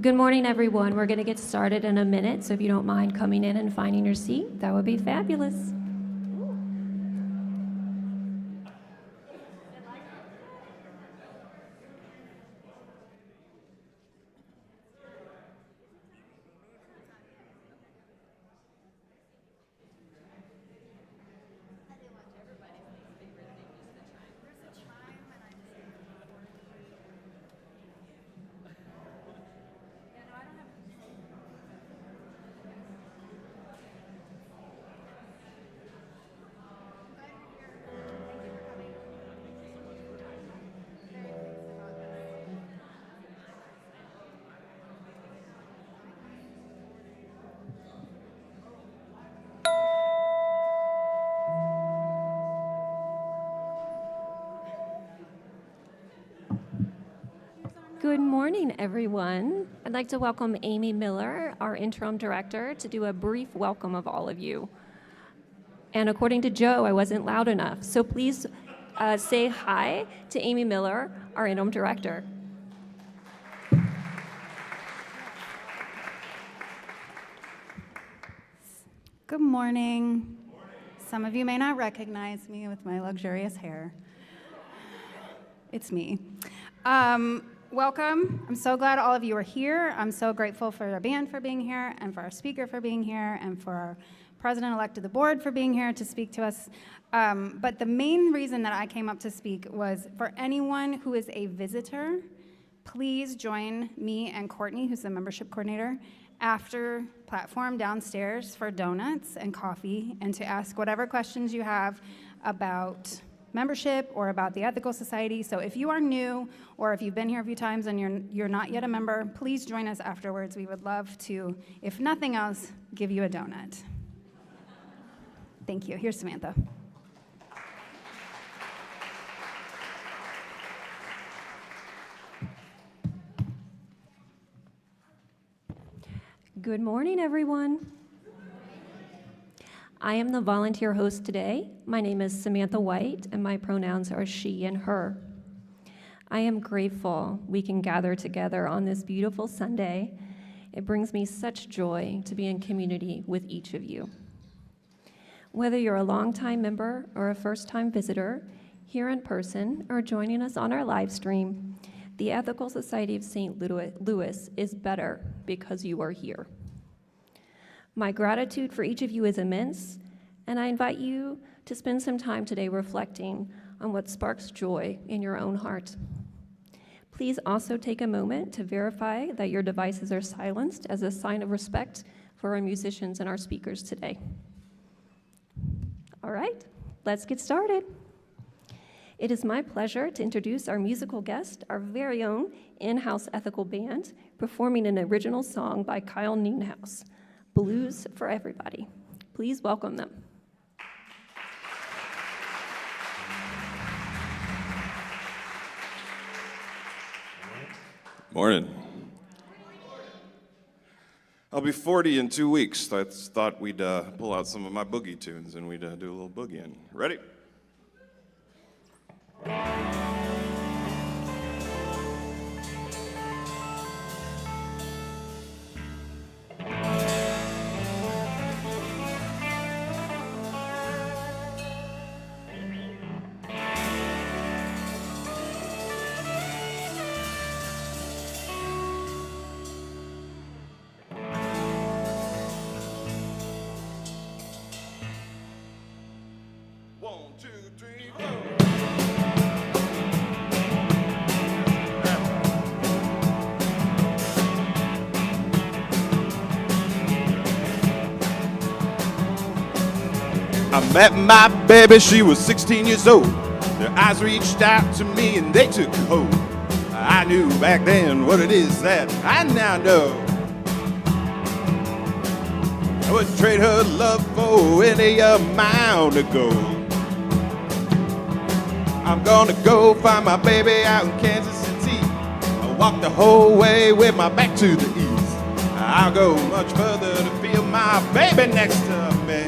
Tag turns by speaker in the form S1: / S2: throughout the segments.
S1: Good morning, everyone. We're going to get started in a minute, so if you don't mind coming in and finding your seat, that would be fabulous. Good morning, everyone. I'd like to welcome Amy Miller, our interim director, to do a brief welcome of all of you. And according to Joe, I wasn't loud enough, so please say hi to Amy Miller, our interim director.
S2: Good morning. Some of you may not recognize me with my luxurious hair. It's me. Welcome. I'm so glad all of you are here. I'm so grateful for our band for being here, and for our speaker for being here, and for our president-elect of the board for being here to speak to us. But the main reason that I came up to speak was for anyone who is a visitor, please join me and Courtney, who's the membership coordinator, after platform downstairs for donuts and coffee, and to ask whatever questions you have about membership or about the Ethical Society. So if you are new, or if you've been here a few times and you're not yet a member, please join us afterwards. We would love to, if nothing else, give you a donut. Thank you. Here's Samantha.
S1: Good morning, everyone. I am the volunteer host today. My name is Samantha White, and my pronouns are she and her. I am grateful we can gather together on this beautiful Sunday. It brings me such joy to be in community with each of you. Whether you're a longtime member or a first-time visitor, here in person or joining us on our live stream, the Ethical Society of St. Louis is better because you are here. My gratitude for each of you is immense, and I invite you to spend some time today reflecting on what sparks joy in your own heart. Please also take a moment to verify that your devices are silenced as a sign of respect for our musicians and our speakers today. All right, let's get started. It is my pleasure to introduce our musical guest, our very own in-house ethical band, performing an original song by Kyle Nienhaus, Blues for Everybody. Please welcome them.
S3: Morning. I'll be 40 in 2 weeks. I thought we'd pull out some of my boogie tunes and we'd do a little boogieing. Ready? I met my baby, she was 16 years old. Their eyes reached out to me and they took hold. I knew back then what it is that I now know. I wouldn't trade her love for any amount of gold. I'm gonna go find my baby out in Kansas City. I'll walk the whole way with my back to the east. I'll go much further to feel my baby next to me.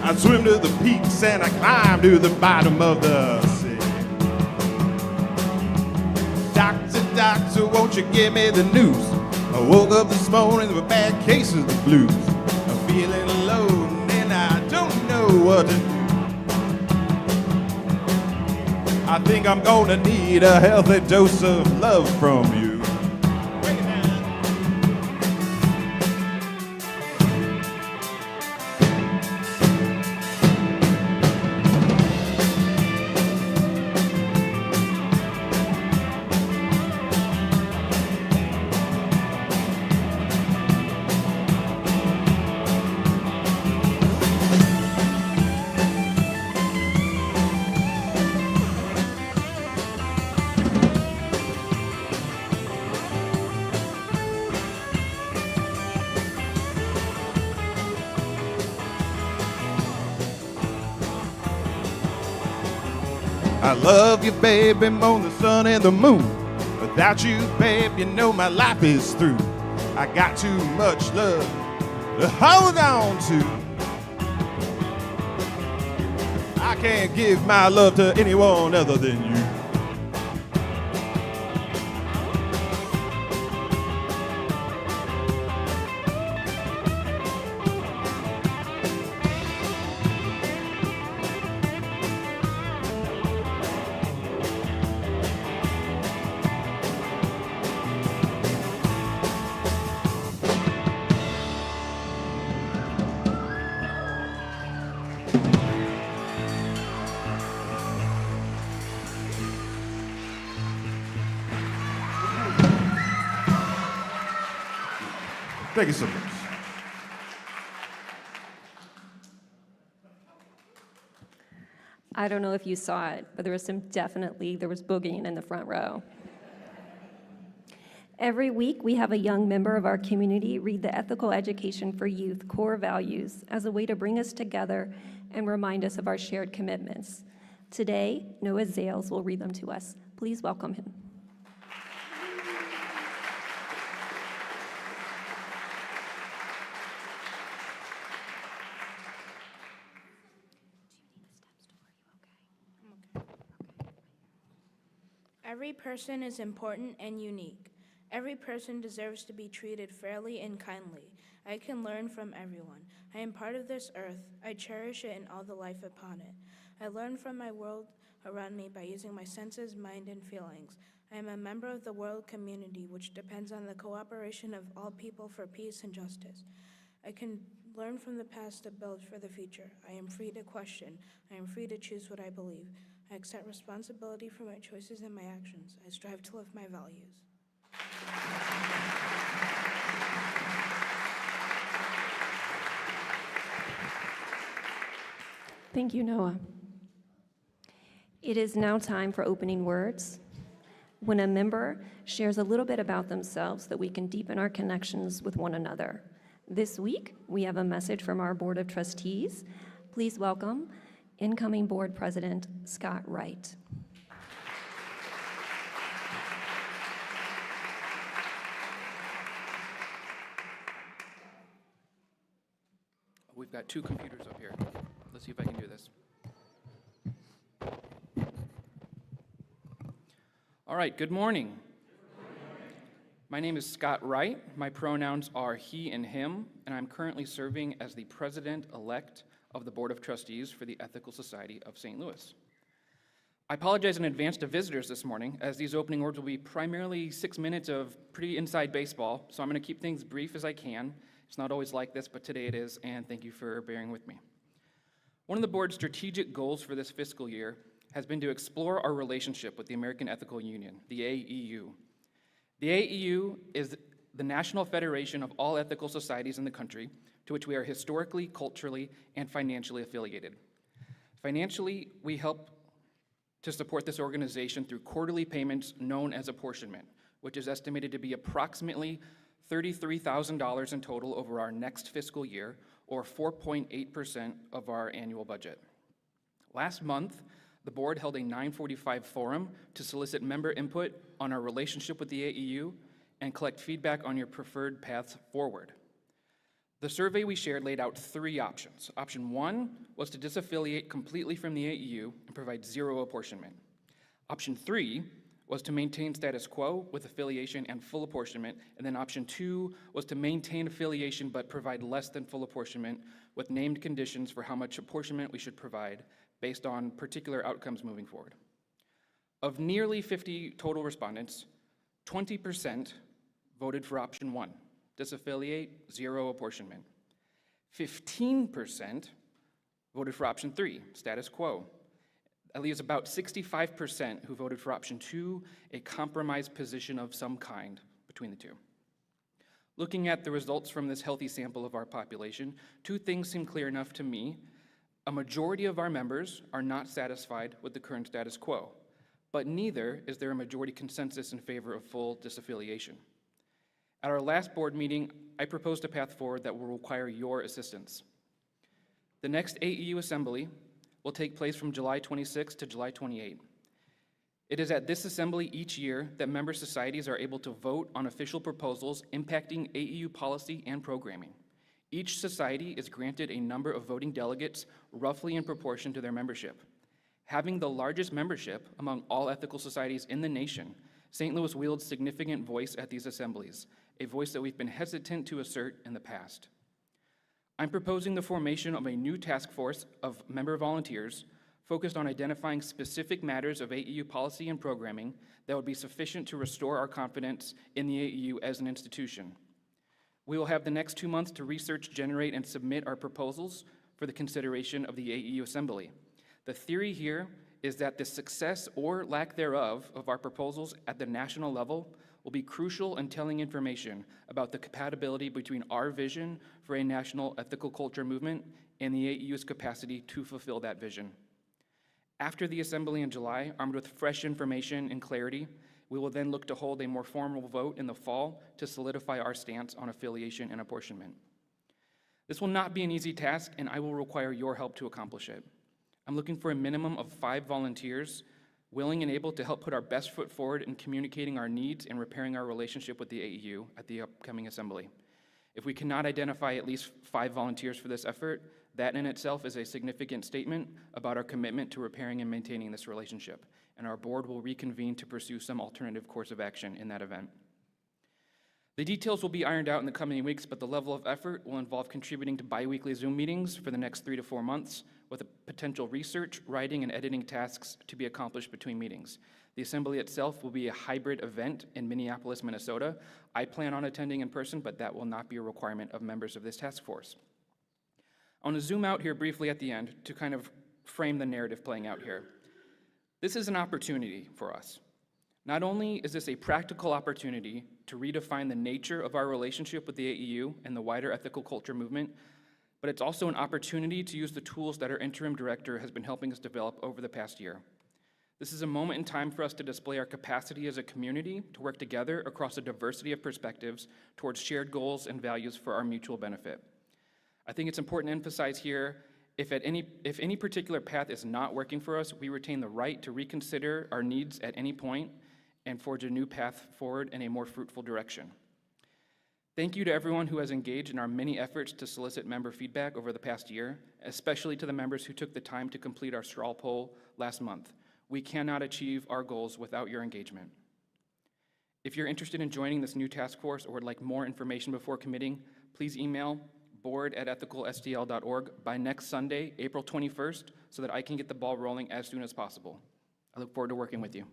S3: I swim to the peaks and I climb to the bottom of the sea. Doctor, doctor, won't you give me the news? I woke up this morning with a bad case of the blues. I'm feeling alone and I don't know what to do. I think I'm gonna need a healthy dose of love from you. I love you, baby, more than the sun and the moon. Without you, babe, you know my life is through. I got too much love to hold on to. I can't give my love to anyone other than you. Thank you so much.
S1: I don't know if you saw it, but there was boogieing in the front row. Every week, we have a young member of our community read the Ethical Education for Youth core values as a way to bring us together and remind us of our shared commitments. Today, Noah Zales will read them to us. Please welcome him.
S4: Every person is important and unique. Every person deserves to be treated fairly and kindly. I can learn from everyone. I am part of this earth. I cherish it and all the life upon it. I learn from my world around me by using my senses, mind, and feelings. I am a member of the world community, which depends on the cooperation of all people for peace and justice. I can learn from the past to build for the future. I am free to question. I am free to choose what I believe. I accept responsibility for my choices and my actions. I strive to live my values.
S1: Thank you, Noah. It is now time for opening words. When a member shares a little bit about themselves that we can deepen our connections with one another. This week, we have a message from our Board of Trustees. Please welcome incoming Board President Scott Wright.
S5: We've got two computers up here. Let's see if I can do this. All right, good morning. My name is Scott Wright. My pronouns are he and him, and I'm currently serving as the president-elect of the Board of Trustees for the Ethical Society of St. Louis. I apologize in advance to visitors this morning, as these opening words will be primarily 6 minutes of pretty inside baseball, so I'm going to keep things brief as I can. It's not always like this, but today it is, and thank you for bearing with me. One of the board's strategic goals for this fiscal year has been to explore our relationship with the American Ethical Union, the AEU. The AEU is the National Federation of all ethical societies in the country, to which we are historically, culturally, and financially affiliated. Financially, we help to support this organization through quarterly payments known as apportionment, which is estimated to be approximately $33,000 in total over our next fiscal year, or 4.8% of our annual budget. Last month, the board held a 945 forum to solicit member input on our relationship with the AEU and collect feedback on your preferred paths forward. The survey we shared laid out 3 options. Option 1 was to disaffiliate completely from the AEU and provide 0 apportionment. Option 3 was to maintain status quo with affiliation and full apportionment, and then option 2 was to maintain affiliation but provide less than full apportionment with named conditions for how much apportionment we should provide based on particular outcomes moving forward. Of nearly 50 total respondents, 20% voted for option 1, disaffiliate, 0 apportionment. 15% voted for option 3, status quo. That leaves about 65% who voted for option 2, a compromise position of some kind between the two. Looking at the results from this healthy sample of our population, 2 things seem clear enough to me. A majority of our members are not satisfied with the current status quo, but neither is there a majority consensus in favor of full disaffiliation. At our last board meeting, I proposed a path forward that will require your assistance. The next AEU Assembly will take place from July 26 to July 28. It is at this assembly each year that member societies are able to vote on official proposals impacting AEU policy and programming. Each society is granted a number of voting delegates roughly in proportion to their membership. Having the largest membership among all ethical societies in the nation, St. Louis wields significant voice at these assemblies, a voice that we've been hesitant to assert in the past. I'm proposing the formation of a new task force of member volunteers focused on identifying specific matters of AEU policy and programming that would be sufficient to restore our confidence in the AEU as an institution. We will have the next 2 months to research, generate, and submit our proposals for the consideration of the AEU Assembly. The theory here is that the success or lack thereof of our proposals at the national level will be crucial in telling information about the compatibility between our vision for a national ethical culture movement and the AEU's capacity to fulfill that vision. After the assembly in July, armed with fresh information and clarity, we will then look to hold a more formal vote in the fall to solidify our stance on affiliation and apportionment. This will not be an easy task, and I will require your help to accomplish it. I'm looking for a minimum of 5 volunteers willing and able to help put our best foot forward in communicating our needs and repairing our relationship with the AEU at the upcoming assembly. If we cannot identify at least 5 volunteers for this effort, that in itself is a significant statement about our commitment to repairing and maintaining this relationship, and our board will reconvene to pursue some alternative course of action in that event. The details will be ironed out in the coming weeks, but the level of effort will involve contributing to biweekly Zoom meetings for the next 3 to 4 months, with a potential research, writing, and editing tasks to be accomplished between meetings. The assembly itself will be a hybrid event in Minneapolis, Minnesota. I plan on attending in person, but that will not be a requirement of members of this task force. I want to zoom out here briefly at the end to kind of frame the narrative playing out here. This is an opportunity for us. Not only is this a practical opportunity to redefine the nature of our relationship with the AEU and the wider ethical culture movement, but it's also an opportunity to use the tools that our interim director has been helping us develop over the past year. This is a moment in time for us to display our capacity as a community to work together across a diversity of perspectives towards shared goals and values for our mutual benefit. I think it's important to emphasize here, if any particular path is not working for us, we retain the right to reconsider our needs at any point and forge a new path forward in a more fruitful direction. Thank you to everyone who has engaged in our many efforts to solicit member feedback over the past year, especially to the members who took the time to complete our straw poll last month. We cannot achieve our goals without your engagement. If you're interested in joining this new task force or would like more information before committing, please email board@ethicalstl.org by next Sunday, April 21st, so that I can get the ball rolling as soon as possible. I look forward to working with you.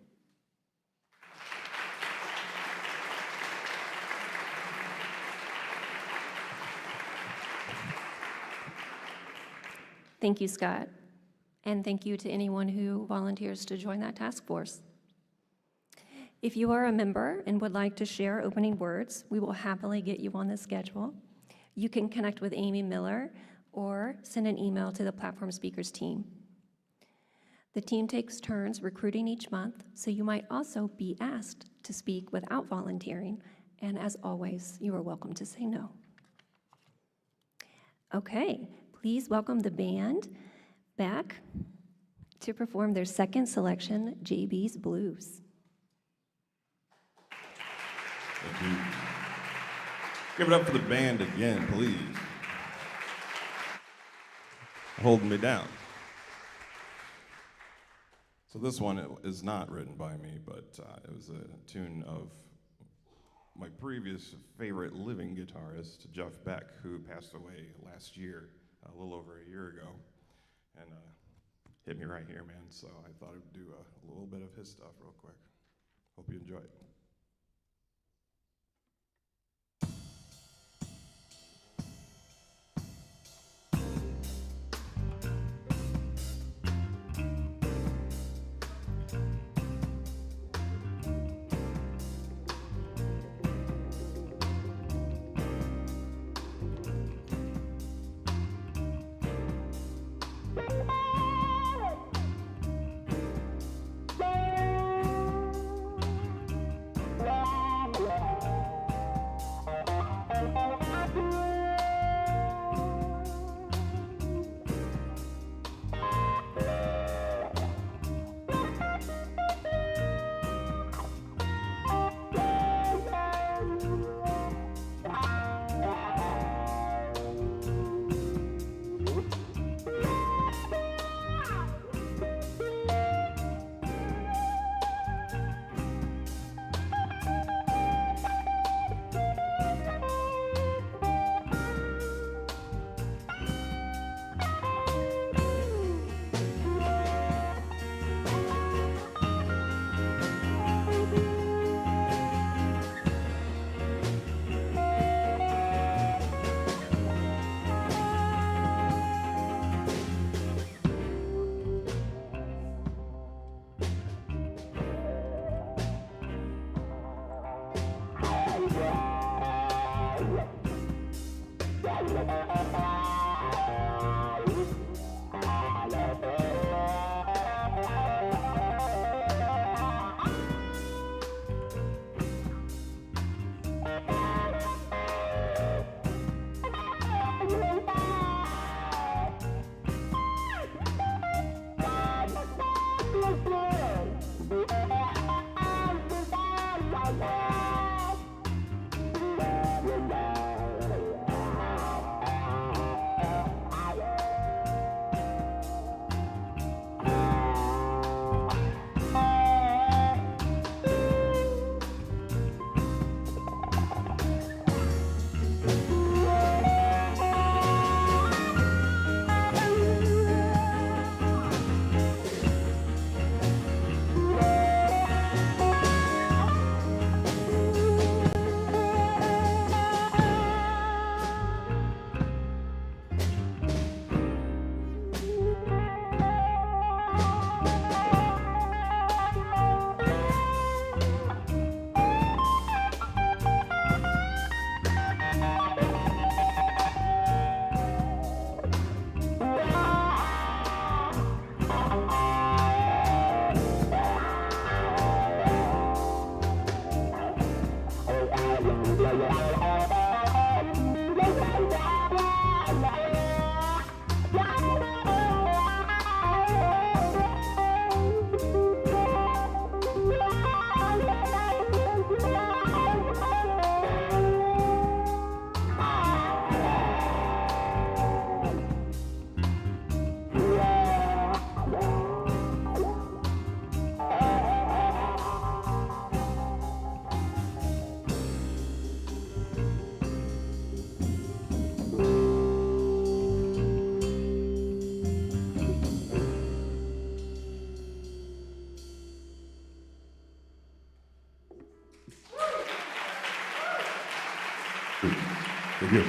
S1: Thank you, Scott. And thank you to anyone who volunteers to join that task force. If you are a member and would like to share opening words, we will happily get you on the schedule. You can connect with Amy Miller or send an email to the platform speakers team. The team takes turns recruiting each month, so you might also be asked to speak without volunteering, and as always, you are welcome to say no. Okay, please welcome the band back to perform their second selection, JB's Blues.
S3: Thank you. Give it up for the band again, please. Holding me down. So this one is not written by me, but it was a tune of my previous favorite living guitarist, Jeff Beck, who passed away last year, a little over a year ago, and hit me right here, man. So I thought I'd do a little bit of his stuff real quick. Hope you enjoy it. Thank you.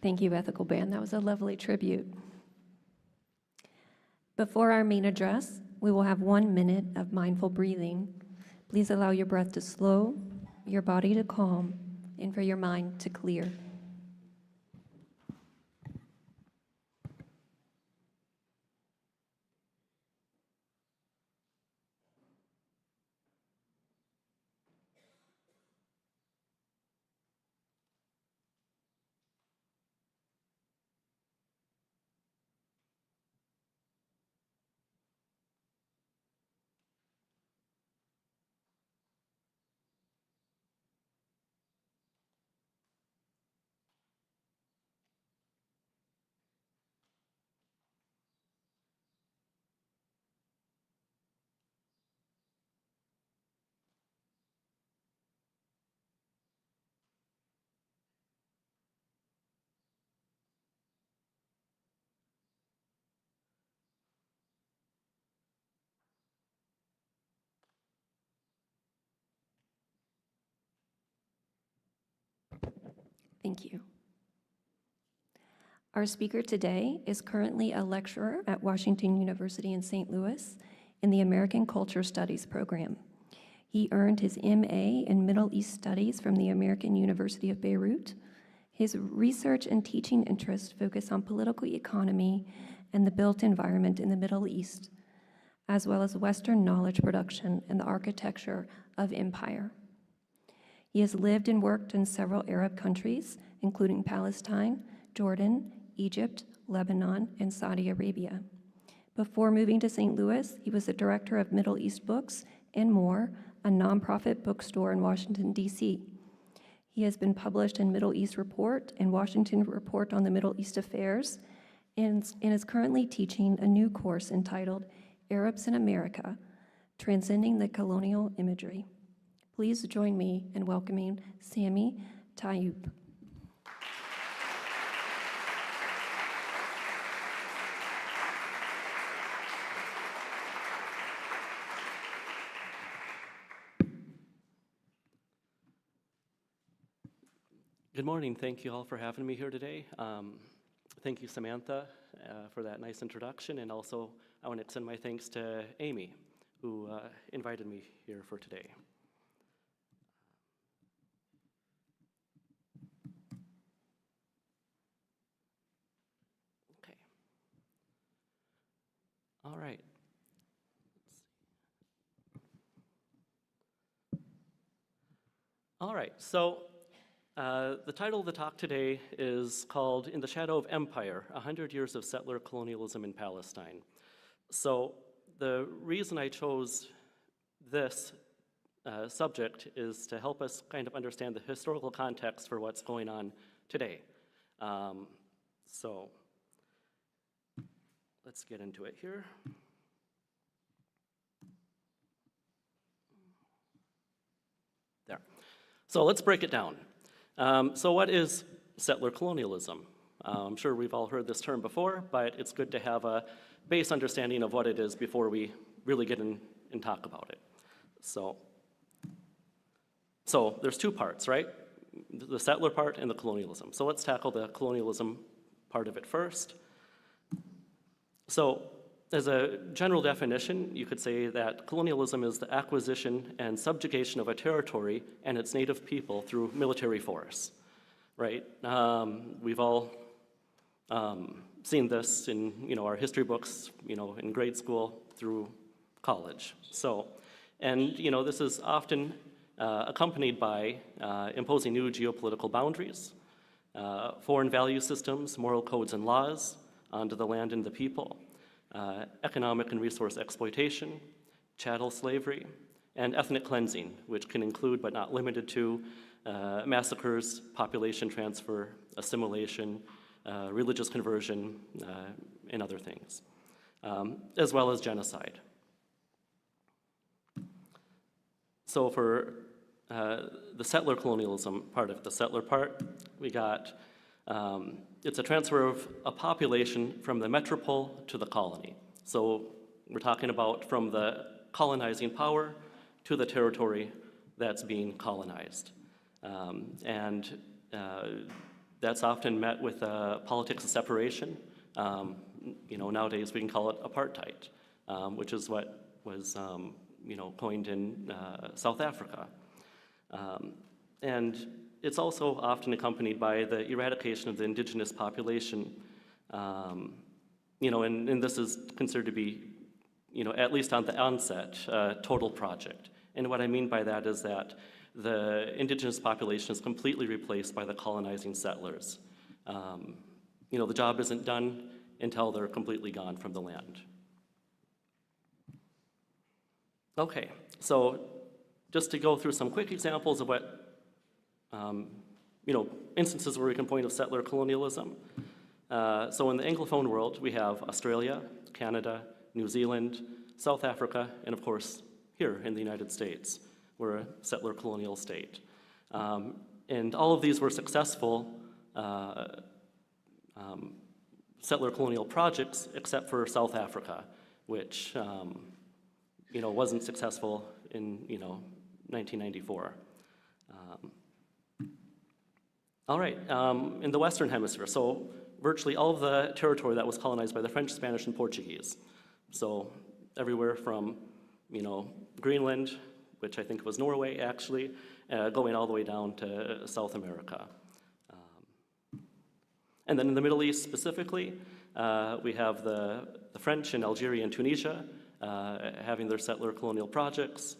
S1: Thank you, Ethical Band. That was a lovely tribute. Before our main address, we will have 1 minute of mindful breathing. Please allow your breath to slow, your body to calm, and for your mind to clear. Thank you. Our speaker today is currently a lecturer at Washington University in St. Louis in the American Culture Studies program. He earned his MA in Middle East Studies from the American University of Beirut. His research and teaching interests focus on political economy and the built environment in the Middle East, as well as Western knowledge production and the architecture of empire. He has lived and worked in several Arab countries, including Palestine, Jordan, Egypt, Lebanon, and Saudi Arabia. Before moving to St. Louis, he was the director of Middle East Books and More, a nonprofit bookstore in Washington, D.C. He has been published in Middle East Report and Washington Report on the Middle East Affairs, and is currently teaching a new course entitled Arabs in America, Transcending the Colonial Imagery. Please join me in welcoming Sami Tayoub.
S6: Good morning. Thank you all for having me here today. Thank you, Samantha, for that nice introduction, and also I want to extend my thanks to Amy, who invited me here for today. Okay. All right. All right, so the title of the talk today is called In the Shadow of Empire, 100 Years of Settler Colonialism in Palestine. So the reason I chose this subject is to help us kind of understand the historical context for what's going on today. So let's get into it here. There. So let's break it down. So what is settler colonialism? I'm sure we've all heard this term before, but it's good to have a base understanding of what it is before we really get in and talk about it. So there's two parts, right? The settler part and the colonialism. So let's tackle the colonialism part of it first. So as a general definition, you could say that colonialism is the acquisition and subjugation of a territory and its native people through military force, right? We've all seen this in our history books, in grade school through college. So, and this is often accompanied by imposing new geopolitical boundaries, foreign value systems, moral codes and laws onto the land and the people. Economic and resource exploitation, chattel slavery, and ethnic cleansing, which can include but not limited to massacres, population transfer, assimilation, religious conversion, and other things, as well as genocide. So for the settler colonialism part of it, the settler part, we got it's a transfer of a population from the metropole to the colony. So we're talking about from the colonizing power to the territory that's being colonized. And that's often met with politics of separation. Nowadays we can call it apartheid, which is what was coined in South Africa. And it's also often accompanied by the eradication of the indigenous population, and this is considered to be, at least on the onset, a total project. And what I mean by that is that the indigenous population is completely replaced by the colonizing settlers. The job isn't done until they're completely gone from the land. Okay, so just to go through some quick examples of what instances where we can point of settler colonialism. So in the Anglophone world, we have Australia, Canada, New Zealand, South Africa, and of course, here in the United States. We're a settler colonial state. And all of these were successful settler colonial projects, except for South Africa, which wasn't successful in 1994. All right, in the Western Hemisphere, so virtually all of the territory that was colonized by the French, Spanish, and Portuguese. So everywhere from, Greenland, which I think was Norway, actually, going all the way down to South America. And then in the Middle East specifically, we have the French in Algeria and Tunisia having their settler colonial projects.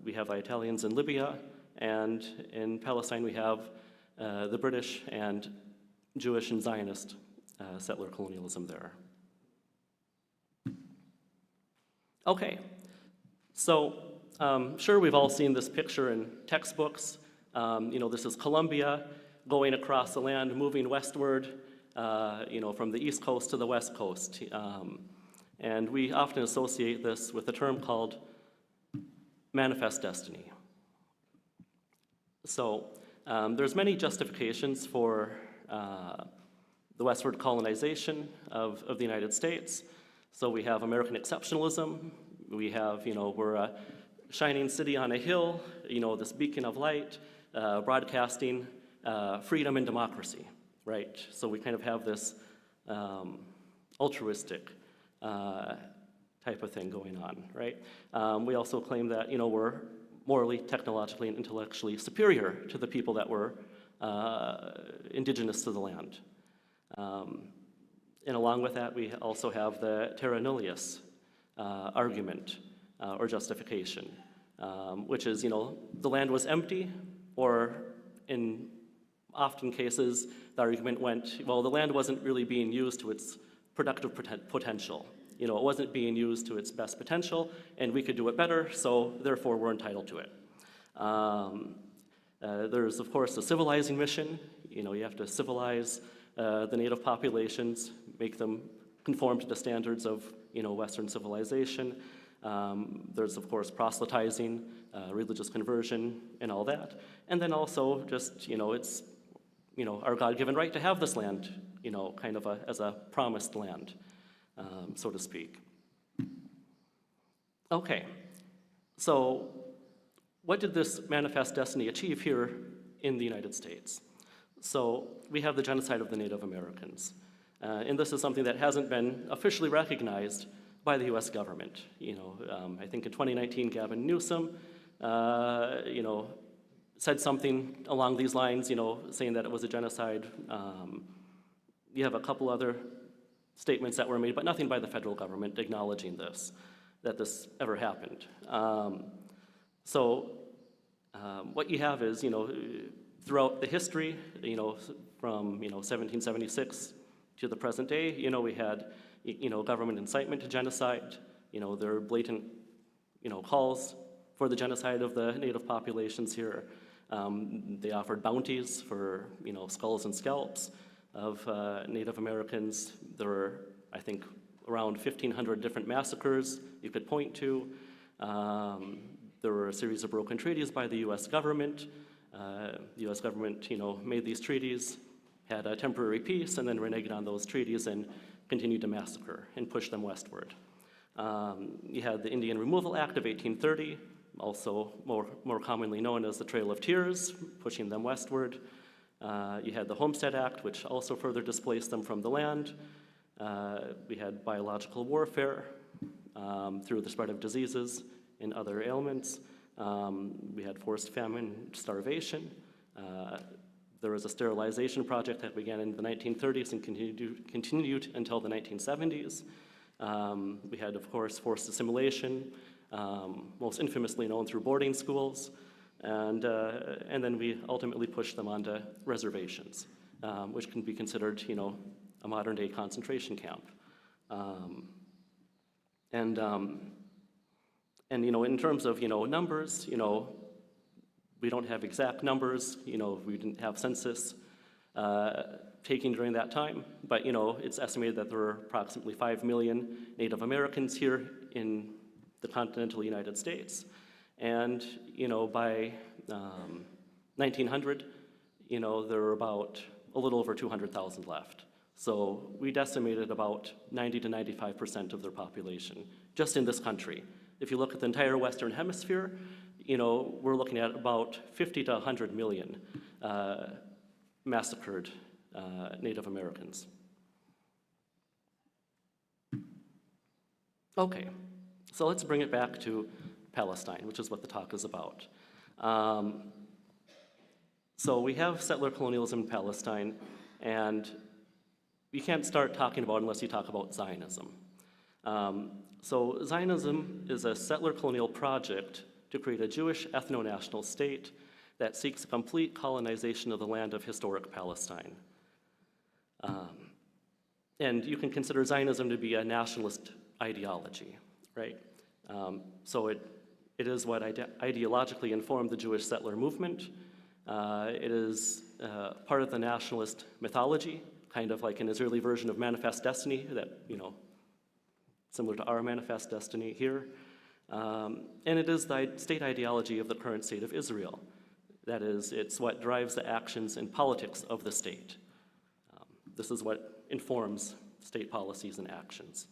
S6: We have the Italians in Libya, and in Palestine we have the British and Jewish and Zionist settler colonialism there. Okay, so sure, we've all seen this picture in textbooks. This is Colombia going across the land, moving westward, from the east coast to the west coast. And we often associate this with a term called manifest destiny. So there's many justifications for the westward colonization of the United States. So we have American exceptionalism. We have, we're a shining city on a hill, this beacon of light, broadcasting freedom and democracy, right? So we kind of have this altruistic type of thing going on, right? We also claim that, we're morally, technologically, and intellectually superior to the people that were indigenous to the land. And along with that, we also have the terra nullius argument or justification, which is, the land was empty, or in often cases, the argument went, well, the land wasn't really being used to its productive potential. It wasn't being used to its best potential, and we could do it better, so therefore we're entitled to it. There's, of course, the civilizing mission. You have to civilize the native populations, make them conform to the standards of, Western civilization. There's, of course, proselytizing, religious conversion, and all that. And then also just, it's, our God-given right to have this land, kind of as a promised land, so to speak. Okay, so what did this manifest destiny achieve here in the United States? So we have the genocide of the Native Americans. And this is something that hasn't been officially recognized by the US government. I think in 2019, Gavin Newsom, said something along these lines, saying that it was a genocide. You have a couple other statements that were made, but nothing by the federal government acknowledging this, that this ever happened. What you have is, throughout the history, from 1776 to the present day, we had, government incitement to genocide. There are blatant, calls for the genocide of the native populations here. They offered bounties for, skulls and scalps of Native Americans. There were, I think, around 1,500 different massacres you could point to. There were a series of broken treaties by the US government. The US government, made these treaties, had a temporary peace, and then reneged on those treaties and continued to massacre and push them westward. You had the Indian Removal Act of 1830, also more commonly known as the Trail of Tears, pushing them westward. You had the Homestead Act, which also further displaced them from the land. We had biological warfare through the spread of diseases and other ailments. We had forced famine, starvation. There was a sterilization project that began in the 1930s and continued until the 1970s. We had, of course, forced assimilation, most infamously known through boarding schools, and then we ultimately pushed them onto reservations, which can be considered, a modern-day concentration camp. In terms of, numbers, we don't have exact numbers, we didn't have census taking during that time, but, it's estimated that there were approximately 5 million Native Americans here in the continental United States. And, by 1900, there were about a little over 200,000 left. So we decimated about 90 to 95% of their population just in this country. If you look at the entire Western Hemisphere, we're looking at about 50 to 100 million massacred Native Americans. Okay, so let's bring it back to Palestine, which is what the talk is about. So we have settler colonialism in Palestine, and you can't start talking about it unless you talk about Zionism. So Zionism is a settler colonial project to create a Jewish ethno-national state that seeks complete colonization of the land of historic Palestine. And you can consider Zionism to be a nationalist ideology, right? So it is what ideologically informed the Jewish settler movement. It is part of the nationalist mythology, kind of like an Israeli version of Manifest Destiny that, similar to our Manifest Destiny here. And it is the state ideology of the current state of Israel. That is, it's what drives the actions and politics of the state. This is what informs state policies and actions.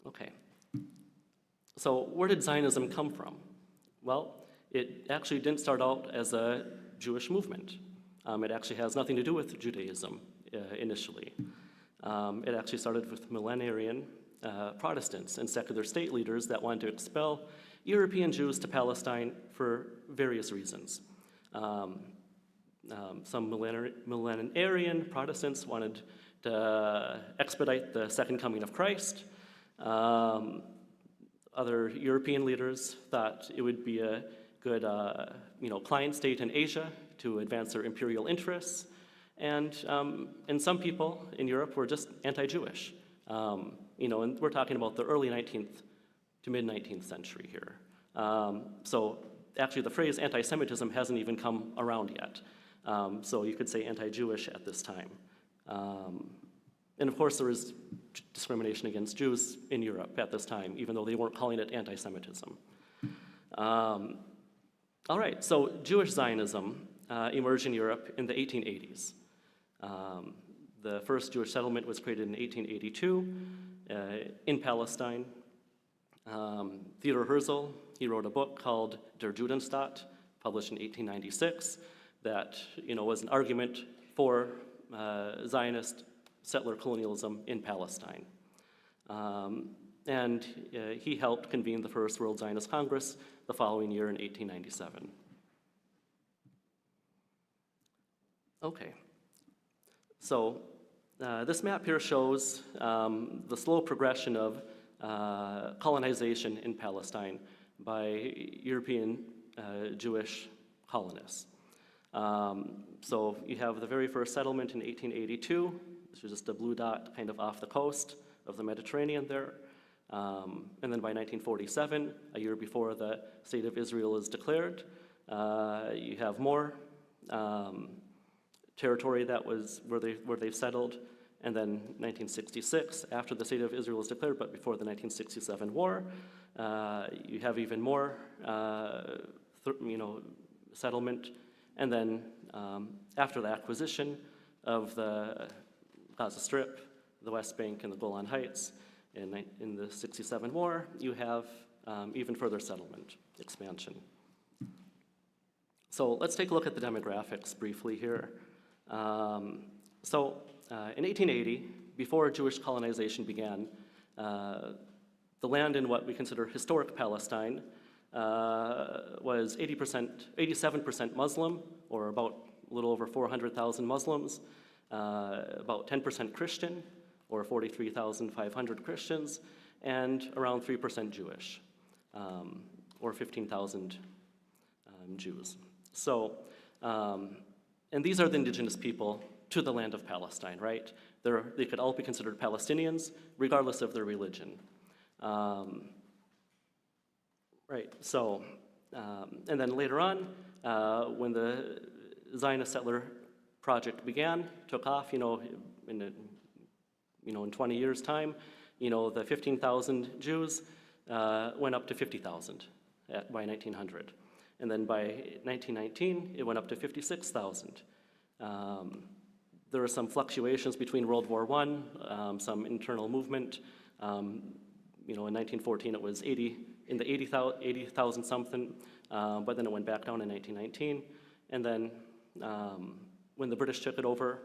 S6: Okay. So where did Zionism come from? Well, it actually didn't start out as a Jewish movement. It actually has nothing to do with Judaism initially. It actually started with millenarian Protestants and secular state leaders that wanted to expel European Jews to Palestine for various reasons. Some millenarian Protestants wanted to expedite the second coming of Christ. Other European leaders thought it would be a good client state in Asia to advance their imperial interests. And some people in Europe were just anti-Jewish. And we're talking about the early 19th to mid-19th century here. So actually the phrase anti-Semitism hasn't even come around yet. So you could say anti-Jewish at this time. And of course there was discrimination against Jews in Europe at this time, even though they weren't calling it anti-Semitism. All right, so Jewish Zionism emerged in Europe in the 1880s. The first Jewish settlement was created in 1882 in Palestine. Theodor Herzl, he wrote a book called Der Judenstaat, published in 1896, that was an argument for Zionist settler colonialism in Palestine. And he helped convene the First World Zionist Congress the following year in 1897. Okay, so this map here shows the slow progression of colonization in Palestine by European Jewish colonists. So you have the very first settlement in 1882. This is just a blue dot kind of off the coast of the Mediterranean there. And then by 1947, a year before the State of Israel is declared, you have more territory that was where they've settled. And then 1966, after the State of Israel is declared, but before the 1967 war, you have even more settlement. And then after the acquisition of the Gaza Strip, the West Bank, and the Golan Heights in the 67 war, you have even further settlement expansion. So let's take a look at the demographics briefly here. In 1880, before Jewish colonization began, the land in what we consider historic Palestine was 87% Muslim, or about a little over 400,000 Muslims, about 10% Christian, or 43,500 Christians, and around 3% Jewish, or 15,000 Jews. So, and these are the indigenous people to the land of Palestine, right? They could all be considered Palestinians, regardless of their religion. Right, so, and then later on, when the Zionist settler project began, took off, in 20 years' time, the 15,000 Jews went up to 50,000 by 1900. And then by 1919, it went up to 56,000. There were some fluctuations between World War I, some internal movement. In 1914, it was in the 80,000 something, but then it went back down in 1919. And then when the British took it over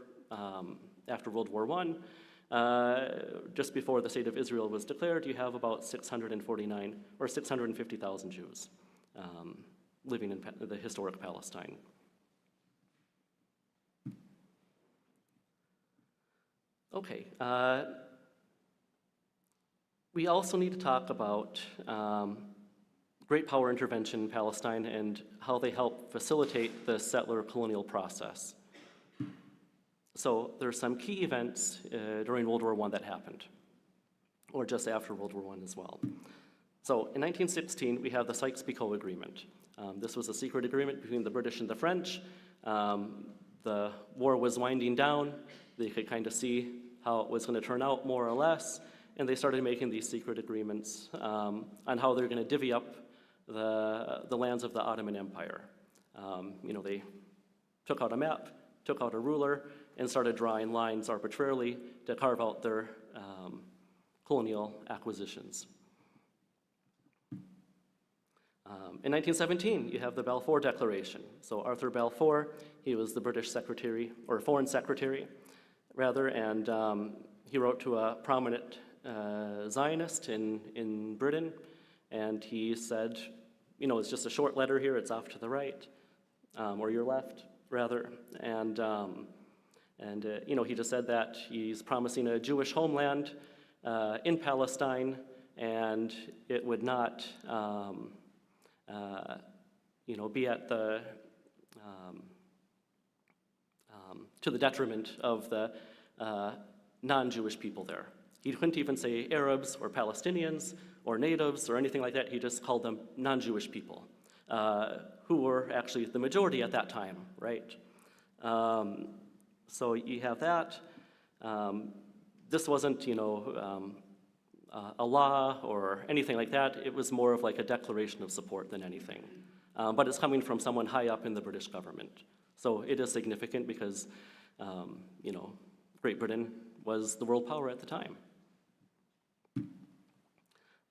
S6: after World War I, just before the State of Israel was declared, you have about 649 or 650,000 Jews living in the historic Palestine. Okay, we also need to talk about great power intervention in Palestine and how they help facilitate the settler colonial process. So there are some key events during World War I that happened, or just after World War I as well. So in 1916, we have the Sykes-Picot Agreement. This was a secret agreement between the British and the French. The war was winding down. They could kind of see how it was going to turn out, more or less, and they started making these secret agreements on how they're going to divvy up the lands of the Ottoman Empire. They took out a map, took out a ruler, and started drawing lines arbitrarily to carve out their colonial acquisitions. In 1917, you have the Balfour Declaration. So Arthur Balfour, he was the British secretary, or foreign secretary, rather, and he wrote to a prominent Zionist in Britain, and he said, it's just a short letter here, it's off to the right, or your left, rather, and he just said that he's promising a Jewish homeland in Palestine, and it would not, be at the to the detriment of the non-Jewish people there. He couldn't even say Arabs or Palestinians or natives or anything like that. He just called them non-Jewish people, who were actually the majority at that time, right? So you have that. This wasn't, a law or anything like that. It was more of like a declaration of support than anything. But it's coming from someone high up in the British government. So it is significant because, Great Britain was the world power at the time.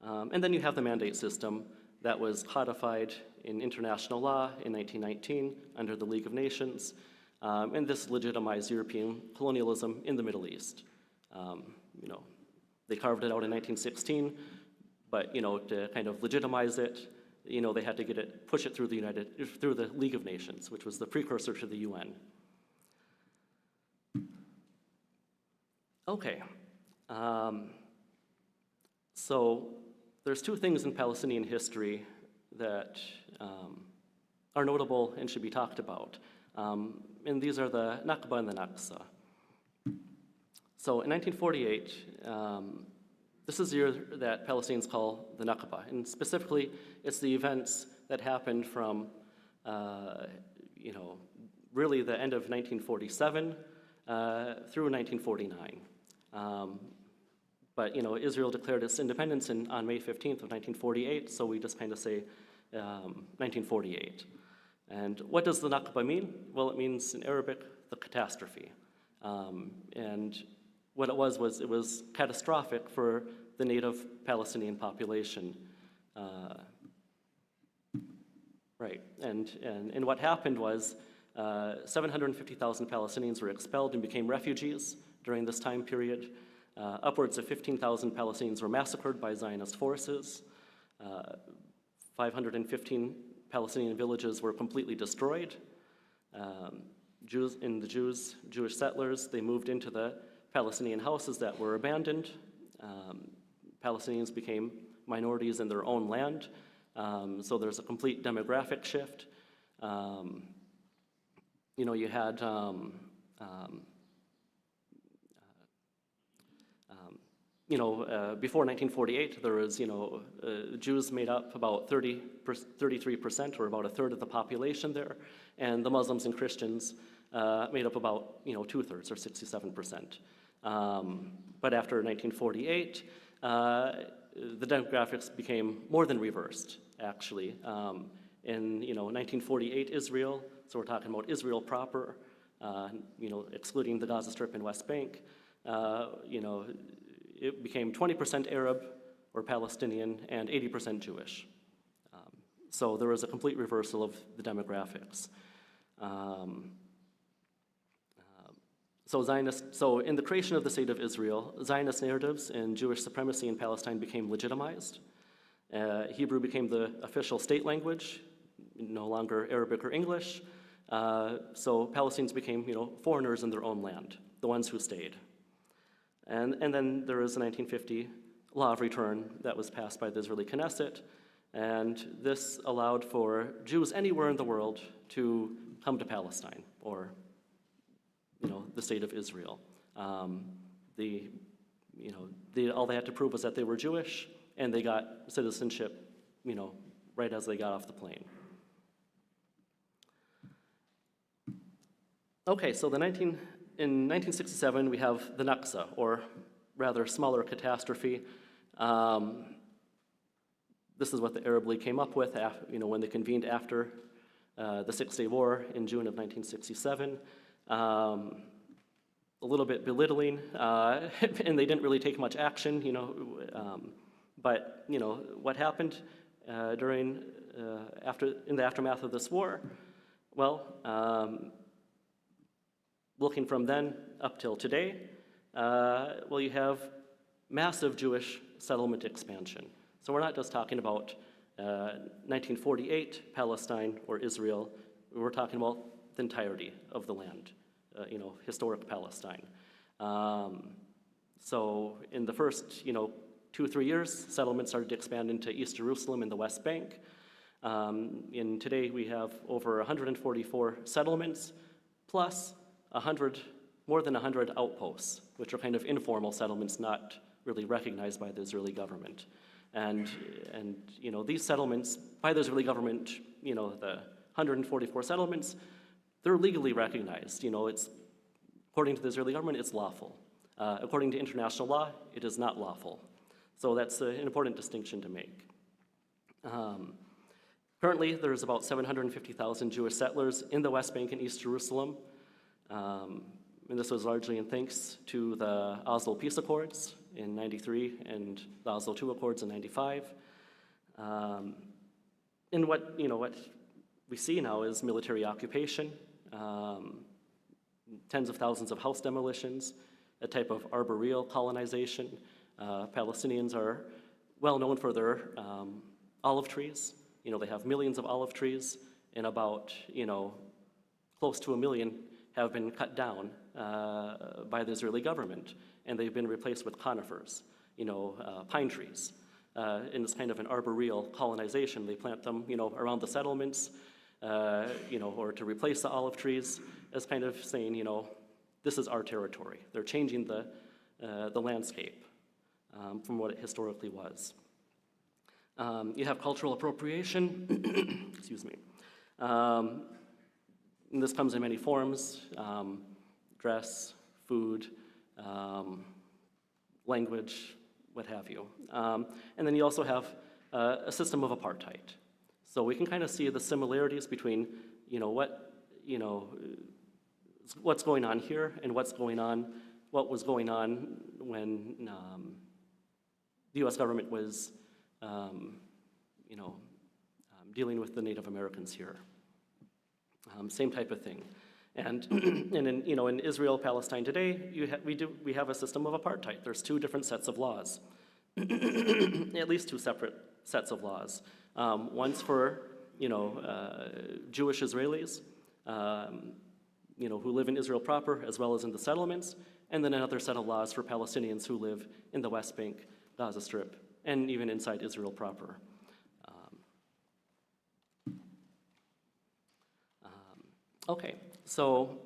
S6: And then you have the mandate system that was codified in international law in 1919 under the League of Nations. And this legitimized European colonialism in the Middle East. They carved it out in 1916, but to kind of legitimize it, they had to push it through the League of Nations, which was the precursor to the UN. Okay, so there's two things in Palestinian history that are notable and should be talked about. And these are the Nakba and the Naksa. So in 1948, this is the year that Palestinians call the Nakba, and specifically, it's the events that happened from, really the end of 1947 through 1949. But Israel declared its independence on May 15th of 1948, so we just kind of say 1948. And what does the Nakba mean? Well, it means in Arabic, the catastrophe. And what it was catastrophic for the native Palestinian population. Right, and what happened was 750,000 Palestinians were expelled and became refugees during this time period. Upwards of 15,000 Palestinians were massacred by Zionist forces. 515 Palestinian villages were completely destroyed. Jewish settlers, they moved into the Palestinian houses that were abandoned. Palestinians became minorities in their own land. So there's a complete demographic shift. You had before 1948, there was, Jews made up about 33%, or about a third of the population there, and the Muslims and Christians made up about, 2/3, or 67%. But after 1948, the demographics became more than reversed, actually. In 1948 Israel, so we're talking about Israel proper, excluding the Gaza Strip and West Bank, it became 20% Arab or Palestinian and 80% Jewish. So there was a complete reversal of the demographics. So in the creation of the State of Israel, Zionist narratives and Jewish supremacy in Palestine became legitimized. Hebrew became the official state language, no longer Arabic or English. So Palestinians became, foreigners in their own land, the ones who stayed. And then there was a 1950 law of return that was passed by the Israeli Knesset, and this allowed for Jews anywhere in the world to come to Palestine, or the State of Israel. All they had to prove was that they were Jewish, and they got citizenship, right as they got off the plane. Okay, so in 1967, we have the Nakba, or rather smaller catastrophe. This is what the Arab League came up with, when they convened after the Six-Day War in June of 1967. A little bit belittling, and they didn't really take much action, but what happened in the aftermath of this war? Well, looking from then up till today, you have massive Jewish settlement expansion. So we're not just talking about 1948 Palestine or Israel, we're talking about the entirety of the land. Historic Palestine. So in the first, 2-3 years, settlements started to expand into East Jerusalem and the West Bank. And today we have over 144 settlements, plus more than 100 outposts, which are kind of informal settlements not really recognized by the Israeli government. And these settlements, by the Israeli government, the 144 settlements, they're legally recognized. It's according to the Israeli government, it's lawful. According to international law, it is not lawful. So that's an important distinction to make. Currently, there's about 750,000 Jewish settlers in the West Bank and East Jerusalem. And this was largely in thanks to the Oslo Peace Accords in '93 and the Oslo II Accords in '95. And what we see now is military occupation, tens of thousands of house demolitions, a type of arboreal colonization. Palestinians are well known for their olive trees. They have millions of olive trees, and about, close to 1 million have been cut down by the Israeli government, and they've been replaced with conifers, pine trees. In this kind of an arboreal colonization, they plant them, around the settlements, or to replace the olive trees, as kind of saying, this is our territory. They're changing the landscape from what it historically was. You have cultural appropriation, excuse me. And this comes in many forms, dress, food, language, what have you. And then you also have a system of apartheid. So we can kind of see the similarities between, what's going on here and what was going on when the U.S. government was, dealing with the Native Americans here. Same type of thing. And in Israel, Palestine today, we have a system of apartheid. There's 2 different sets of laws, at least 2 separate sets of laws. One's for Jewish Israelis, who live in Israel proper as well as in the settlements, and then another set of laws for Palestinians who live in the West Bank, Gaza Strip, and even inside Israel proper. Okay, so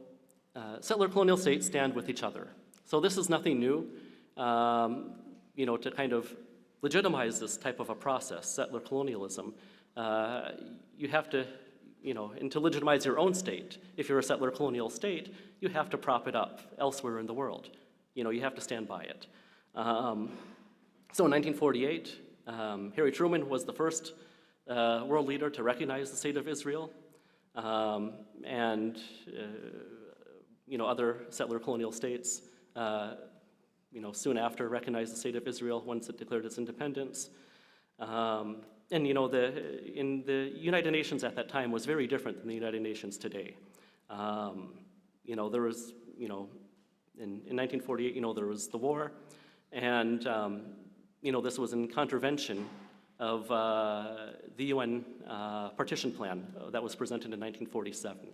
S6: settler colonial states stand with each other. So this is nothing new, to kind of legitimize this type of a process, settler colonialism. You have to, and to legitimize your own state, if you're a settler colonial state, you have to prop it up elsewhere in the world. You have to stand by it. So in 1948, Harry Truman was the first world leader to recognize the State of Israel. And other settler colonial states, soon after recognized the State of Israel once it declared its independence. And in the United Nations at that time was very different than the United Nations today. There was, in 1948, there was the war, and, this was in contravention of the UN partition plan that was presented in 1947.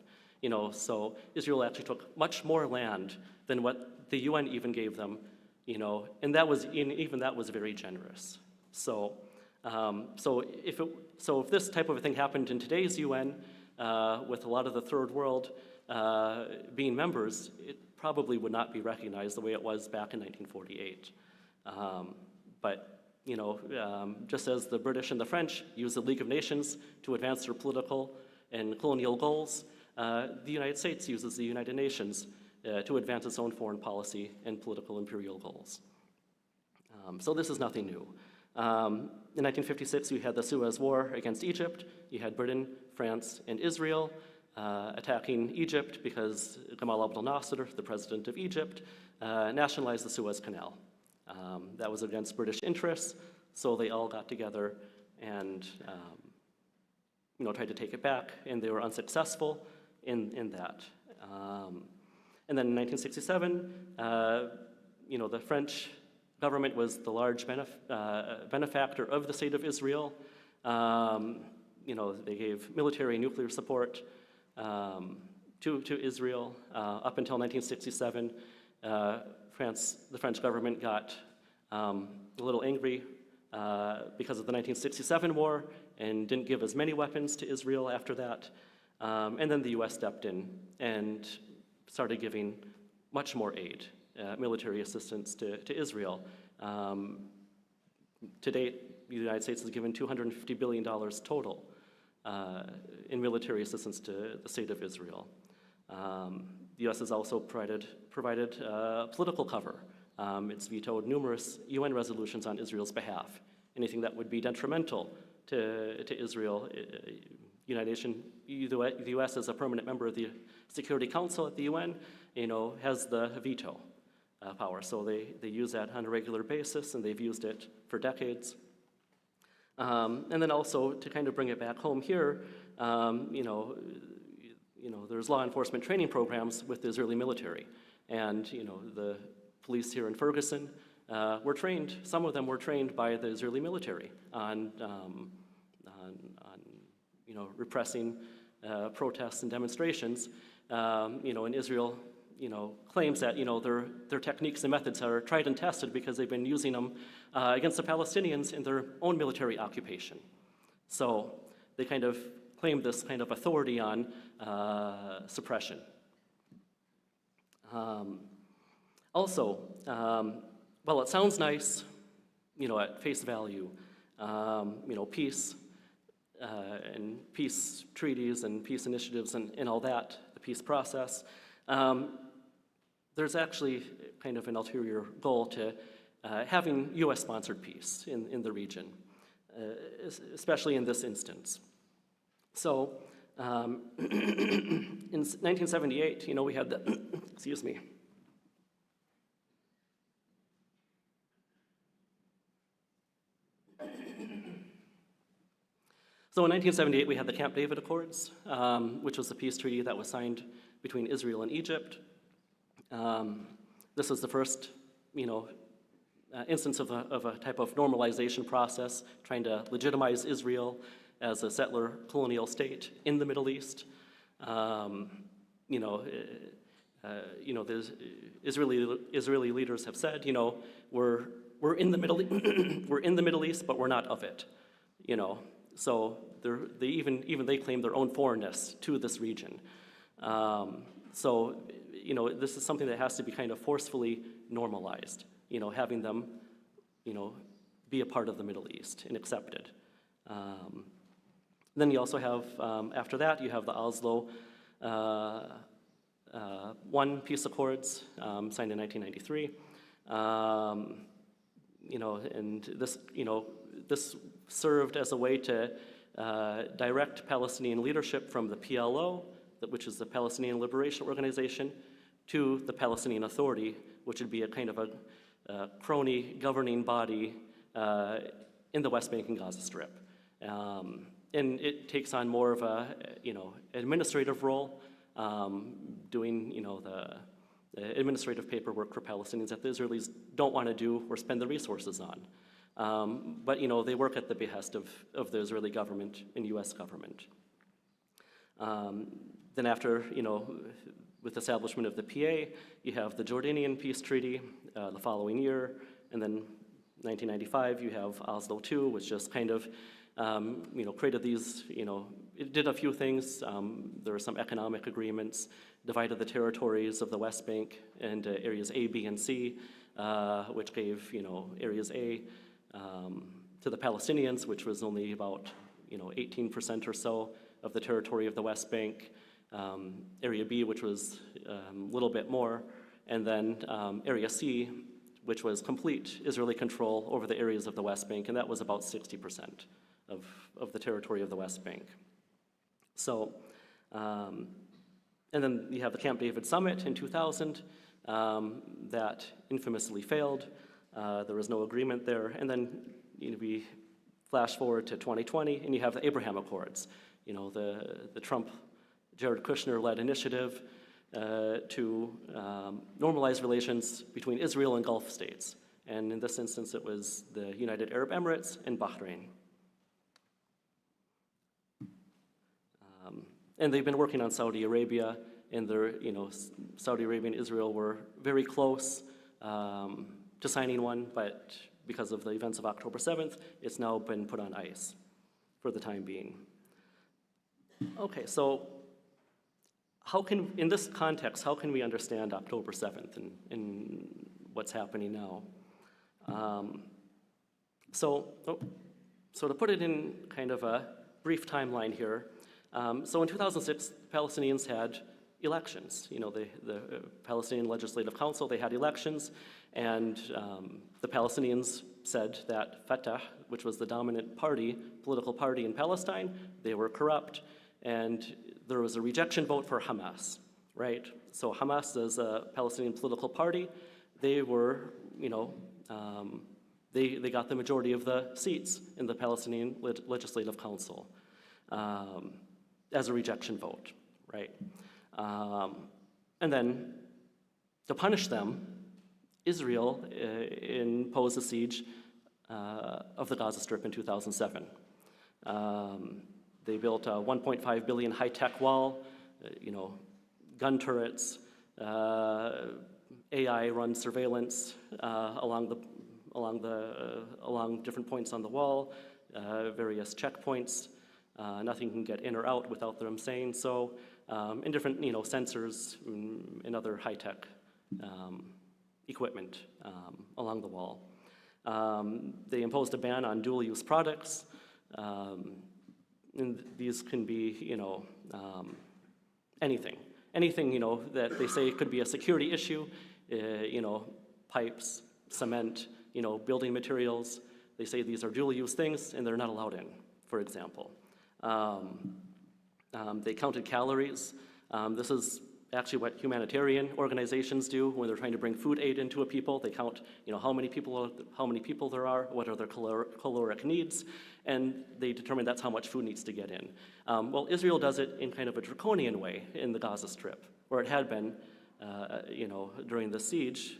S6: So Israel actually took much more land than what the UN even gave them, and that was even that was very generous. So, if this type of a thing happened in today's UN, with a lot of the third world being members, it probably would not be recognized the way it was back in 1948. But just as the British and the French used the League of Nations to advance their political and colonial goals, the United States uses the United Nations to advance its own foreign policy and political imperial goals. So this is nothing new. In 1956, you had the Suez War against Egypt. You had Britain, France, and Israel attacking Egypt because Gamal Abdel Nasser, the president of Egypt, nationalized the Suez Canal. That was against British interests, so they all got together and tried to take it back, and they were unsuccessful in that. And then in 1967, the French government was the large benefactor of the state of Israel. They gave military and nuclear support to Israel. Up until 1967, the French government got a little angry because of the 1967 war and didn't give as many weapons to Israel after that. And then the US stepped in and started giving much more aid, military assistance to Israel. To date, the United States has given $250 billion total in military assistance to the state of Israel. The US has also provided political cover. It's vetoed numerous UN resolutions on Israel's behalf. Anything that would be detrimental to Israel, the US as a permanent member of the Security Council at the UN, has the veto power. So they use that on a regular basis, and they've used it for decades. And then also to kind of bring it back home here, there's law enforcement training programs with the Israeli military, and the police here in Ferguson were trained. Some of them were trained by the Israeli military on repressing protests and demonstrations. And Israel, claims that their techniques and methods are tried and tested because they've been using them against the Palestinians in their own military occupation. So they kind of claim this kind of authority on suppression. Also, well, it sounds nice, at face value, peace and peace treaties and peace initiatives and all that, the peace process. There's actually kind of an ulterior goal to having US-sponsored peace in the region, especially in this instance. So in 1978, we had the, excuse me. So in 1978, we had the Camp David Accords, which was the peace treaty that was signed between Israel and Egypt. This was the first, instance of a type of normalization process, trying to legitimize Israel as a settler colonial state in the Middle East. The Israeli leaders have said, we're in the Middle we're in the Middle East, but we're not of it. So they claim their own foreignness to this region. So this is something that has to be kind of forcefully normalized. Having them, be a part of the Middle East and accepted. Then you also have, after that, you have the Oslo I peace accords signed in 1993. And this served as a way to direct Palestinian leadership from the PLO, which is the Palestinian Liberation Organization, to the Palestinian Authority, which would be a kind of a crony governing body in the West Bank and Gaza Strip. And it takes on more of a, administrative role doing, the administrative paperwork for Palestinians that the Israelis don't want to do or spend the resources on. But, they work at the behest of the Israeli government and US government. Then after, with establishment of the PA, you have the Jordanian peace treaty the following year, and then 1995, you have Oslo II, which just kind of, created these, it did a few things. There were some economic agreements, divided the territories of the West Bank into areas A, B, and C, which gave, areas A to the Palestinians, which was only about, 18% or so of the territory of the West Bank. Area B, which was a little bit more, and then Area C, which was complete Israeli control over the areas of the West Bank, and that was about 60% of the territory of the West Bank. So, and then you have the Camp David Summit in 2000 that infamously failed. There was no agreement there, and then we flash forward to 2020, and you have the Abraham Accords, the Trump Jared Kushner-led initiative to normalize relations between Israel and Gulf states. And in this instance, it was the United Arab Emirates and Bahrain. And they've been working on Saudi Arabia, and Saudi Arabia and Israel were very close to signing one, but because of the events of October 7th, it's now been put on ice for the time being. Okay, so in this context, how can we understand October 7th and what's happening now? So to put it in kind of a brief timeline here, so in 2006, Palestinians had elections. The Palestinian Legislative Council, they had elections, and the Palestinians said that Fatah, which was the dominant political party in Palestine, they were corrupt, and there was a rejection vote for Hamas, right? So Hamas is a Palestinian political party. They were, they got the majority of the seats in the Palestinian Legislative Council as a rejection vote, right? And then to punish them, Israel imposed a siege of the Gaza Strip in 2007. They built a 1.5 billion high-tech wall, gun turrets, AI-run surveillance along different points on the wall, various checkpoints. Nothing can get in or out without them saying so, and different sensors and other high-tech equipment along the wall. They imposed a ban on dual-use products. And these can be, anything that they say could be a security issue, pipes, cement, building materials. They say these are dual-use things, and they're not allowed in, for example. They counted calories. This is actually what humanitarian organizations do when they're trying to bring food aid into a people. They count, how many people there are, what are their caloric needs, and they determine that's how much food needs to get in. Well, Israel does it in kind of a draconian way in the Gaza Strip, where it had been, during the siege,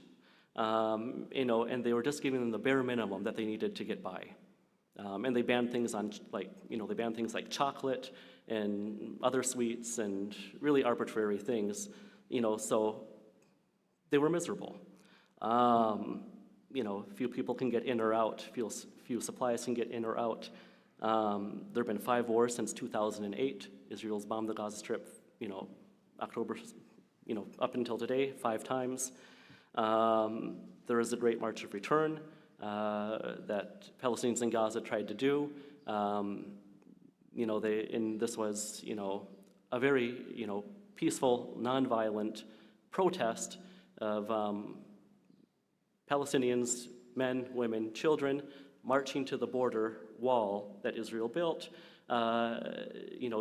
S6: and they were just giving them the bare minimum that they needed to get by. And they banned things like chocolate and other sweets and really arbitrary things, so they were miserable. Few people can get in or out, few supplies can get in or out. There have been 5 wars since 2008. Israel's bombed the Gaza Strip, October, up until today, 5 times. There is a Great March of Return that Palestinians in Gaza tried to do. This was, a very, peaceful, nonviolent protest of Palestinians, men, women, children, marching to the border wall that Israel built,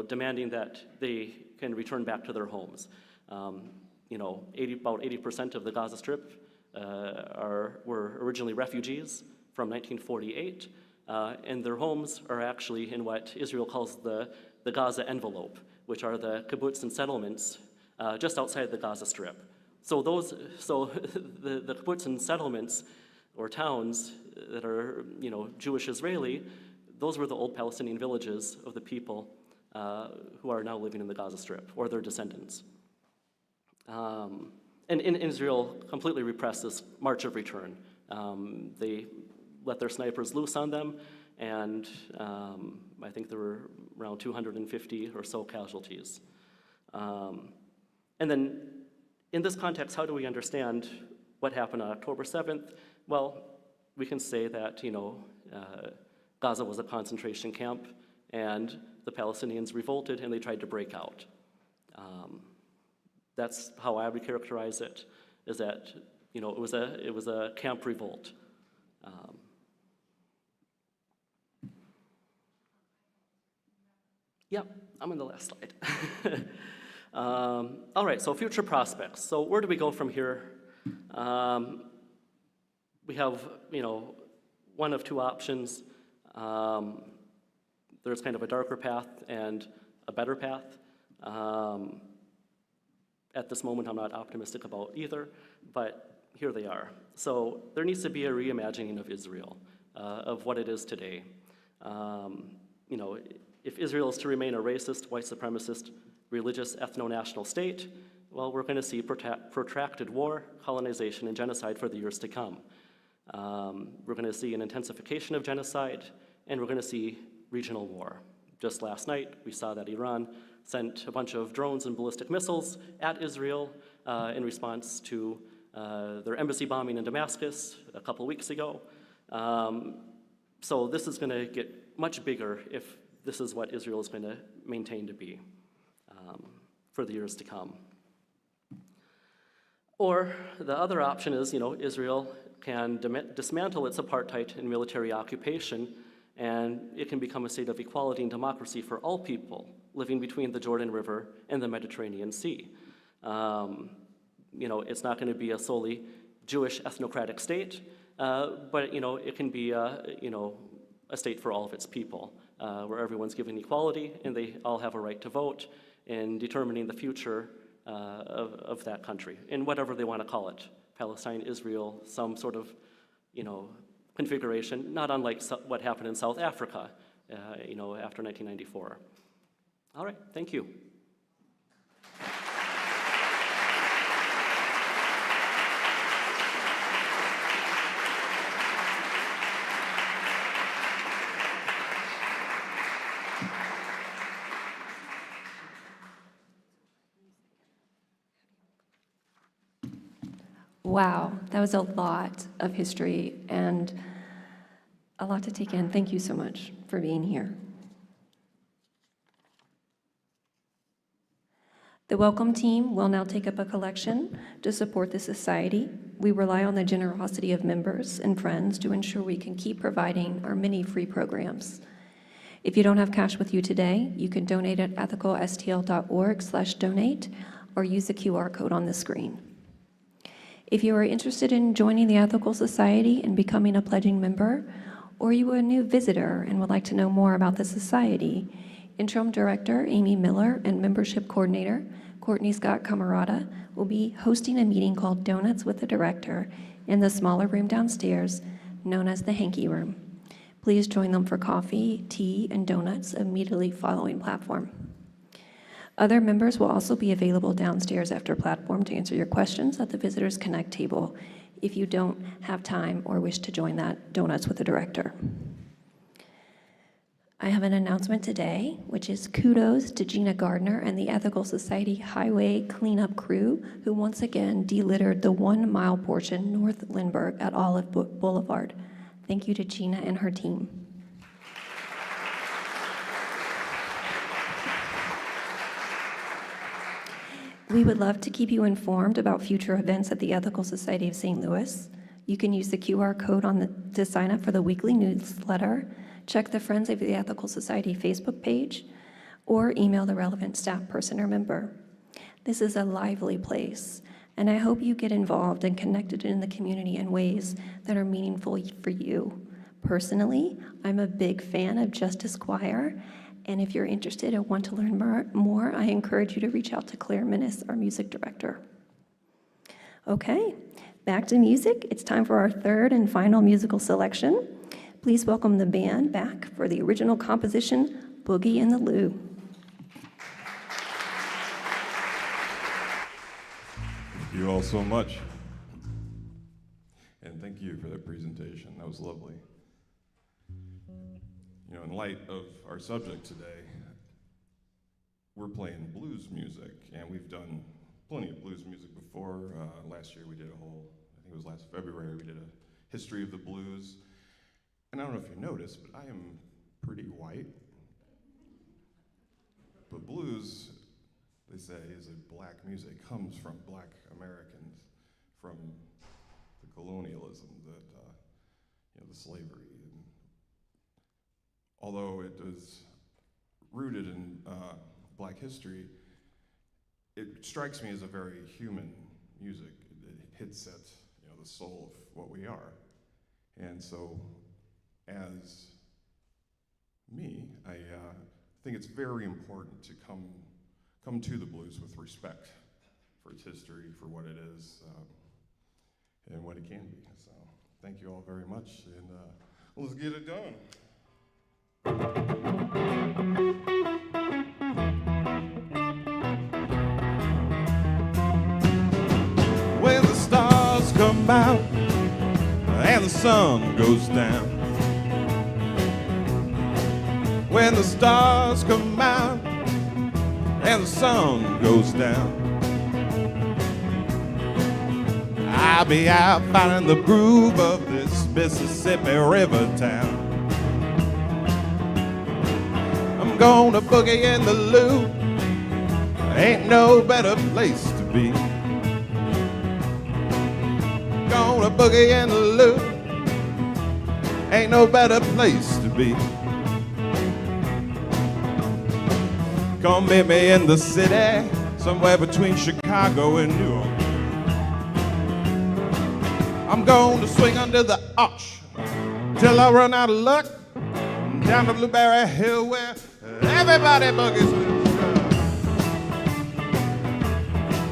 S6: demanding that they can return back to their homes. About 80% of the Gaza Strip were originally refugees from 1948, and their homes are actually in what Israel calls the Gaza envelope, which are the kibbutz and settlements just outside the Gaza Strip. So the kibbutz and settlements or towns that are, Jewish Israeli, those were the old Palestinian villages of the people who are now living in the Gaza Strip, or their descendants. And Israel completely repressed this March of Return. They let their snipers loose on them, and I think there were around 250 or so casualties. And then in this context, how do we understand what happened on October 7th? Well, we can say that, Gaza was a concentration camp, and the Palestinians revolted and they tried to break out. That's how I would characterize it, is that, it was a camp revolt. Yep, I'm on the last slide. All right, so future prospects. So where do we go from here? We have, one of two options. There's kind of a darker path and a better path. At this moment, I'm not optimistic about either, but here they are. So there needs to be a reimagining of Israel, of what it is today. If Israel is to remain a racist, white supremacist, religious, ethno-national state, well, we're going to see protracted war, colonization, and genocide for the years to come. We're going to see an intensification of genocide, and we're going to see regional war. Just last night, we saw that Iran sent a bunch of drones and ballistic missiles at Israel in response to their embassy bombing in Damascus a couple weeks ago. So this is going to get much bigger if this is what Israel is going to maintain to be for the years to come. Or the other option is, Israel can dismantle its apartheid and military occupation, and it can become a state of equality and democracy for all people living between the Jordan River and the Mediterranean Sea. It's not going to be a solely Jewish ethnocratic state, but it can be a state for all of its people, where everyone's given equality and they all have a right to vote in determining the future of that country, in whatever they want to call it. Palestine, Israel, some sort of, configuration, not unlike what happened in South Africa, after 1994. All right, thank you.
S1: Wow, that was a lot of history and a lot to take in. Thank you so much for being here. The Welcome Team will now take up a collection to support the Society. We rely on the generosity of members and friends to ensure we can keep providing our many free programs. If you don't have cash with you today, you can donate at ethicalstl.org/donate or use the QR code on the screen. If you are interested in joining the Ethical Society and becoming a pledging member, or you are a new visitor and would like to know more about the Society, Interim Director Amy Miller and Membership Coordinator Courtney Scott Camarada will be hosting a meeting called Donuts with the Director in the smaller room downstairs, known as the Hanky Room. Please join them for coffee, tea, and donuts immediately following platform. Other members will also be available downstairs after platform to answer your questions at the Visitors Connect table if you don't have time or wish to join that Donuts with the Director. I have an announcement today, which is kudos to Gina Gardner and the Ethical Society Highway Cleanup Crew, who once again delittered the 1 mile portion north Lindbergh at Olive Boulevard. Thank you to Gina and her team. We would love to keep you informed about future events at the Ethical Society of St. Louis. You can use the QR code to sign up for the weekly newsletter, check the Friends of the Ethical Society Facebook page, or email the relevant staff person or member. This is a lively place, and I hope you get involved and connected in the community in ways that are meaningful for you. Personally, I'm a big fan of Justice Choir, And if you're interested and want to learn more, I encourage you to reach out to Claire Minnis, our music director. Okay, back to music. It's time for our third and final musical selection. Please welcome the band back for the original composition, Boogie in the Lou.
S3: Thank you all so much. And thank you for that presentation. That was lovely. You know, in light of our subject today, we're playing blues music, and we've done plenty of blues music before. Last year we did a whole, I think it was last February, we did a history of the blues. And I don't know if you noticed, but I am pretty white. But blues, they say, is a black music. It comes from black Americans, from the colonialism, the slavery. And although it is rooted in black history, it strikes me as a very human music. It hits at the soul of what we are. And so, as me, I think it's very important to come to the blues with respect for its history, for what it is, and what it can be. So thank you all very much, and let's get it done. When the stars come out and the sun goes down, when the stars come out and the sun goes down, I'll be out finding the groove of this Mississippi River town. I'm gonna boogie in the Lou, ain't no better place to be. Gonna boogie in the Lou, ain't no better place to be. Come meet me in the city, somewhere between Chicago and New Orleans. I'm going to swing under the arch till I run out of luck, down the Blueberry Hill where everybody boogies with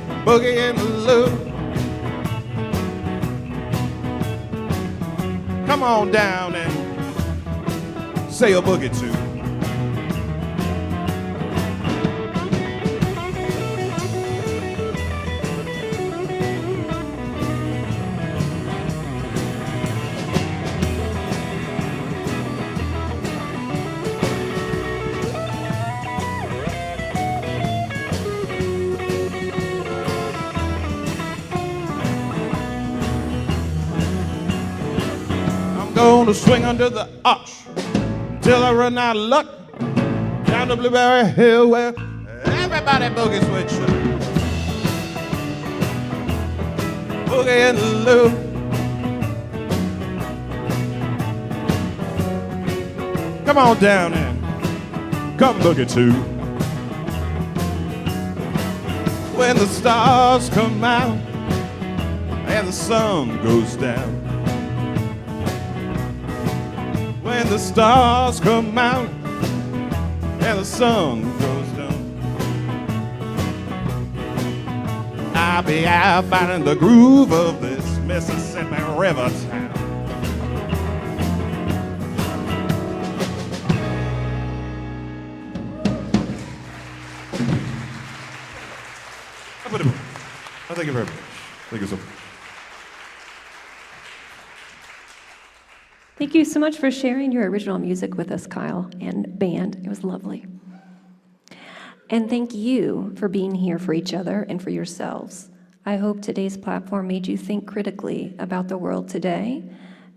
S3: the boogie in the Lou. Come on down and say a boogie too. Gonna swing under the arch till I run out of luck, down the Blueberry Hill where everybody boogies with you. Boogie in the Lou. Come on down and come boogie too. When the stars come out and the sun goes down, when the stars come out and the sun goes down, I'll be out finding the groove of this Mississippi River town. Thank you very much. Thank you so much.
S1: Thank you so much for sharing your original music with us, Kyle, and band. It was lovely. And thank you for being here for each other and for yourselves. I hope today's platform made you think critically about the world today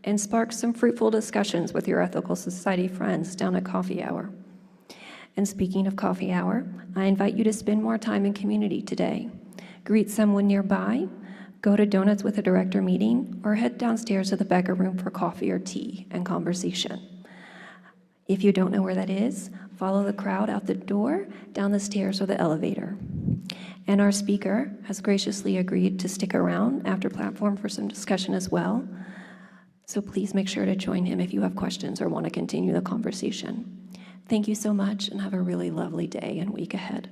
S1: and sparked some fruitful discussions with your Ethical Society friends down at coffee hour. And speaking of coffee hour, I invite you to spend more time in community today. Greet someone nearby, go to Donuts with a Director meeting, or head downstairs to the Becker Room for coffee or tea and conversation. If you don't know where that is, follow the crowd out the door, down the stairs, or the elevator. And our speaker has graciously agreed to stick around after platform for some discussion as well. So please make sure to join him if you have questions or want to continue the conversation. Thank you so much, and have a really lovely day and week ahead.